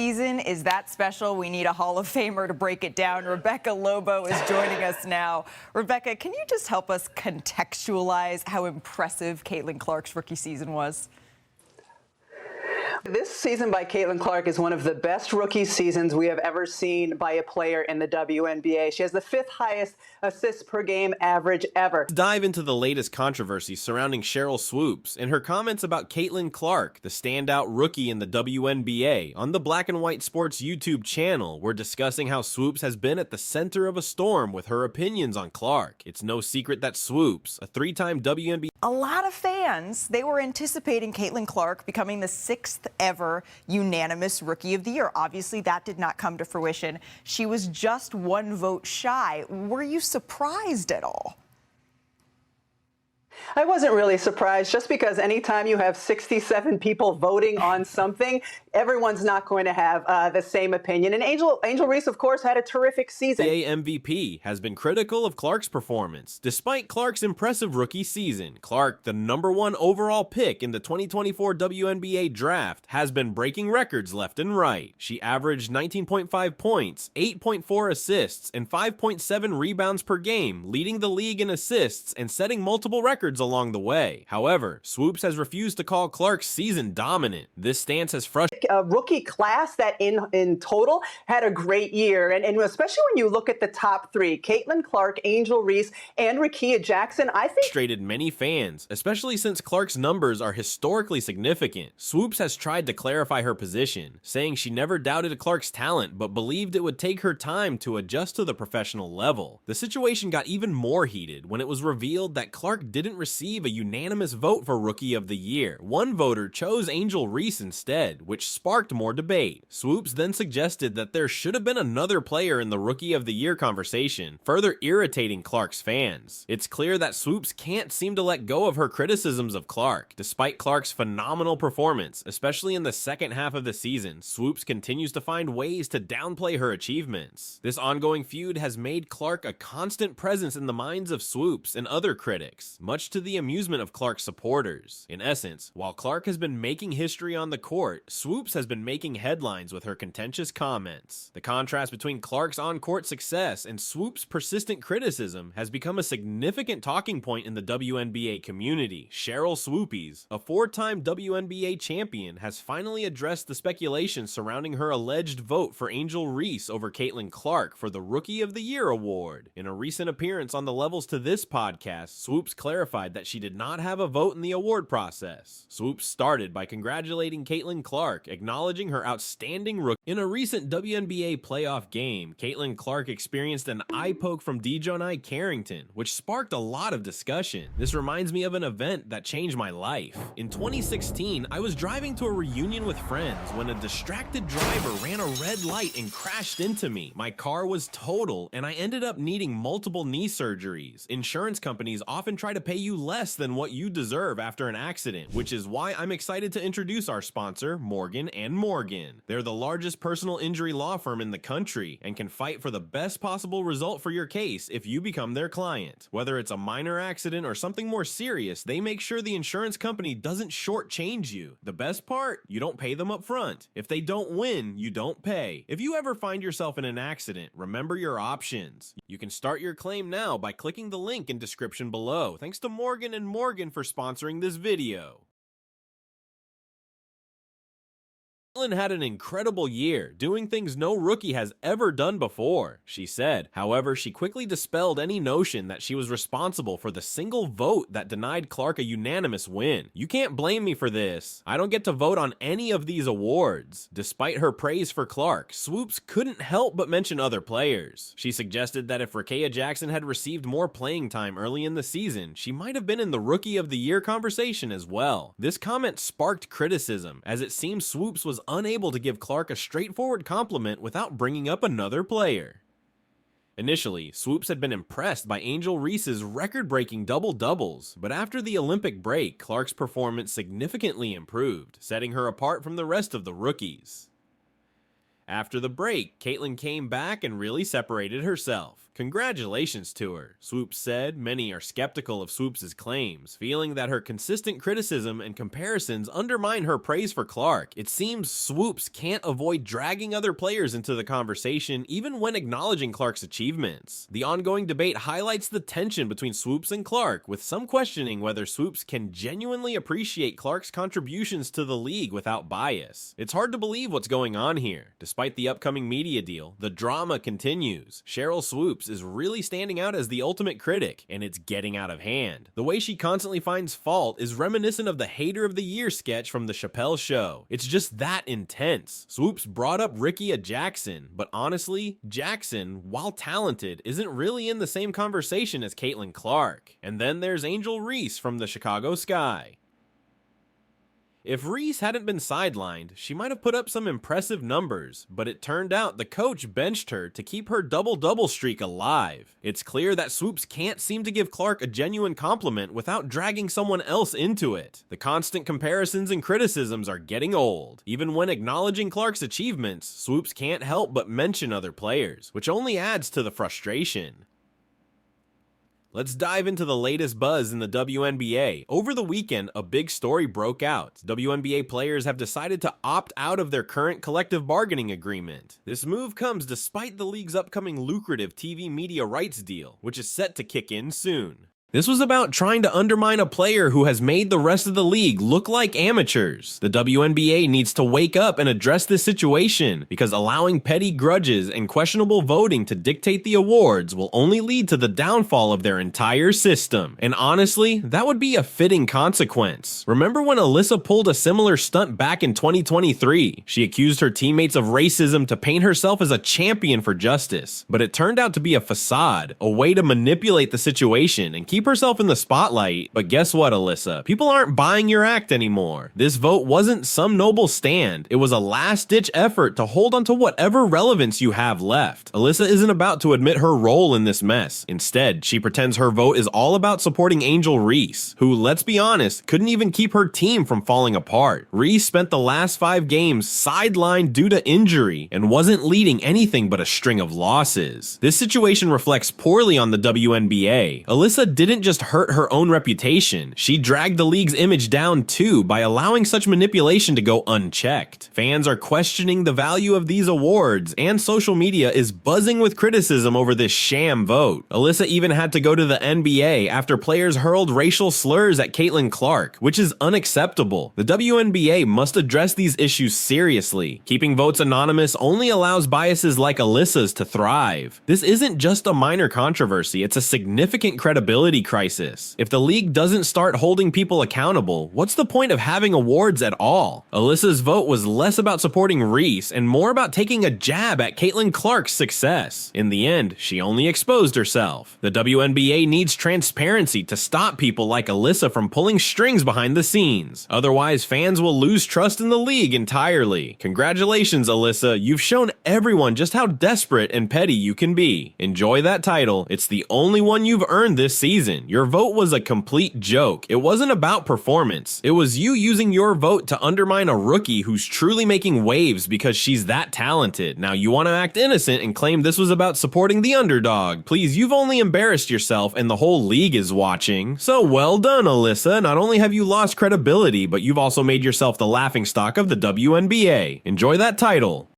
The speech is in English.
Season is that special? We need a Hall of Famer to break it down. Rebecca Lobo is joining us now. Rebecca, can you just help us contextualize how impressive Caitlin Clark's rookie season was? This season by Caitlin Clark is one of the best rookie seasons we have ever seen by a player in the WNBA. She has the 5th highest assists per game average ever. Let's dive into the latest controversy surrounding Sheryl Swoopes and her comments about Caitlin Clark, the standout rookie in the WNBA. On the Black and White Sports YouTube channel, we're discussing how Swoopes has been at the center of a storm with her opinions on Clark. It's no secret that Swoopes, a 3-time WNBA... A lot of fans, they were anticipating Caitlin Clark becoming the 6th ever unanimous Rookie of the Year. Obviously, that did not come to fruition. She was just 1 vote shy. Were you surprised at all? I wasn't really surprised, just because anytime you have 67 people voting on something, everyone's not going to have the same opinion. And Angel Reese, of course, had a terrific season. The MVP has been critical of Clark's performance. Despite Clark's impressive rookie season, Clark, the #1 overall pick in the 2024 WNBA draft, has been breaking records left and right. She averaged 19.5 points, 8.4 assists, and 5.7 rebounds per game, leading the league in assists and setting multiple records along the way. However, Swoopes has refused to call Clark's season dominant. This stance has frustrated a rookie class that in total had a great year, and especially when you look at the top 3, Caitlin Clark, Angel Reese, and Rickea Jackson, I think frustrated many fans, especially since Clark's numbers are historically significant. Swoopes has tried to clarify her position, saying she never doubted Clark's talent but believed it would take her time to adjust to the professional level. The situation got even more heated when it was revealed that Clark didn't receive a unanimous vote for Rookie of the Year. One voter chose Angel Reese instead, which sparked more debate. Swoopes then suggested that there should have been another player in the Rookie of the Year conversation, further irritating Clark's fans. It's clear that Swoopes can't seem to let go of her criticisms of Clark. Despite Clark's phenomenal performance, especially in the second half of the season, Swoopes continues to find ways to downplay her achievements. This ongoing feud has made Clark a constant presence in the minds of Swoopes and other critics, much to the amusement of Clark's supporters. In essence, while Clark has been making history on the court, Swoopes has been making headlines with her contentious comments. The contrast between Clark's on-court success and Swoopes' persistent criticism has become a significant talking point in the WNBA community. Sheryl Swoopes, a 4-time WNBA champion, has finally addressed the speculation surrounding her alleged vote for Angel Reese over Caitlin Clark for the Rookie of the Year award. In a recent appearance on the Levels to This podcast, Swoopes clarified that she did not have a vote in the award process. Swoopes started by congratulating Caitlin Clark, acknowledging her outstanding rookie. In a recent WNBA playoff game, Caitlin Clark experienced an eye poke from Dejounte Carrington, which sparked a lot of discussion. This reminds me of an event that changed my life. In 2016, I was driving to a reunion with friends when a distracted driver ran a red light and crashed into me. My car was total, and I ended up needing multiple knee surgeries. Insurance companies often try to pay you less than what you deserve after an accident, which is why I'm excited to introduce our sponsor, Morgan & Morgan. They're the largest personal injury law firm in the country and can fight for the best possible result for your case if you become their client. Whether it's a minor accident or something more serious, they make sure the insurance company doesn't shortchange you. The best part? You don't pay them up front. If they don't win, you don't pay. If you ever find yourself in an accident, remember your options. You can start your claim now by clicking the link in description below. Thanks to Morgan & Morgan for sponsoring this video. Caitlin had an incredible year, doing things no rookie has ever done before, she said. However, she quickly dispelled any notion that she was responsible for the single vote that denied Clark a unanimous win. You can't blame me for this. I don't get to vote on any of these awards. Despite her praise for Clark, Swoopes couldn't help but mention other players. She suggested that if Rickea Jackson had received more playing time early in the season, she might have been in the Rookie of the Year conversation as well. This comment sparked criticism, as it seems Swoopes was unable to give Clark a straightforward compliment without bringing up another player. Initially, Swoopes had been impressed by Angel Reese's record-breaking double-doubles, but after the Olympic break, Clark's performance significantly improved, setting her apart from the rest of the rookies. After the break, Caitlin came back and really separated herself. Congratulations to her, Swoopes said. Many are skeptical of Swoopes' claims, feeling that her consistent criticism and comparisons undermine her praise for Clark. It seems Swoopes can't avoid dragging other players into the conversation even when acknowledging Clark's achievements. The ongoing debate highlights the tension between Swoopes and Clark, with some questioning whether Swoopes can genuinely appreciate Clark's contributions to the league without bias. It's hard to believe what's going on here. Despite the upcoming media deal, the drama continues. Sheryl Swoopes is really standing out as the ultimate critic, and it's getting out of hand. The way she constantly finds fault is reminiscent of the Hater of the Year sketch from The Chappelle Show. It's just that intense. Swoopes brought up Ricky Jackson, but honestly, Jackson, while talented, isn't really in the same conversation as Caitlin Clark. And then there's Angel Reese from the Chicago Sky. If Reese hadn't been sidelined, she might have put up some impressive numbers, but it turned out the coach benched her to keep her double-double streak alive. It's clear that Swoopes can't seem to give Clark a genuine compliment without dragging someone else into it. The constant comparisons and criticisms are getting old. Even when acknowledging Clark's achievements, Swoopes can't help but mention other players, which only adds to the frustration. Let's dive into the latest buzz in the WNBA. Over the weekend, a big story broke out. WNBA players have decided to opt out of their current collective bargaining agreement. This move comes despite the league's upcoming lucrative TV media rights deal, which is set to kick in soon. This was about trying to undermine a player who has made the rest of the league look like amateurs. The WNBA needs to wake up and address this situation, because allowing petty grudges and questionable voting to dictate the awards will only lead to the downfall of their entire system. And honestly, that would be a fitting consequence. Remember when Alyssa pulled a similar stunt back in 2023? She accused her teammates of racism to paint herself as a champion for justice, but it turned out to be a facade, a way to manipulate the situation and keep herself in the spotlight. But guess what, Alyssa? People aren't buying your act anymore. This vote wasn't some noble stand. It was a last-ditch effort to hold onto whatever relevance you have left. Alyssa isn't about to admit her role in this mess. Instead, she pretends her vote is all about supporting Angel Reese, who, let's be honest, couldn't even keep her team from falling apart. Reese spent the last 5 games sidelined due to injury and wasn't leading anything but a string of losses. This situation reflects poorly on the WNBA. Alyssa didn't just hurt her own reputation, she dragged the league's image down too by allowing such manipulation to go unchecked. Fans are questioning the value of these awards, and social media is buzzing with criticism over this sham vote. Alyssa even had to go to the NBA after players hurled racial slurs at Caitlin Clark, which is unacceptable. The WNBA must address these issues seriously. Keeping votes anonymous only allows biases like Alyssa's to thrive. This isn't just a minor controversy, it's a significant credibility crisis. If the league doesn't start holding people accountable, what's the point of having awards at all? Alyssa's vote was less about supporting Reese and more about taking a jab at Caitlin Clark's success. In the end, she only exposed herself. The WNBA needs transparency to stop people like Alyssa from pulling strings behind the scenes. Otherwise, fans will lose trust in the league entirely. Congratulations, Alyssa. You've shown everyone just how desperate and petty you can be. Enjoy that title. It's the only one you've earned this season. Your vote was a complete joke. It wasn't about performance. It was you using your vote to undermine a rookie who's truly making waves because she's that talented. Now you want to act innocent and claim this was about supporting the underdog. Please, you've only embarrassed yourself and the whole league is watching. So well done, Alyssa. Not only have you lost credibility, but you've also made yourself the laughingstock of the WNBA. Enjoy that title.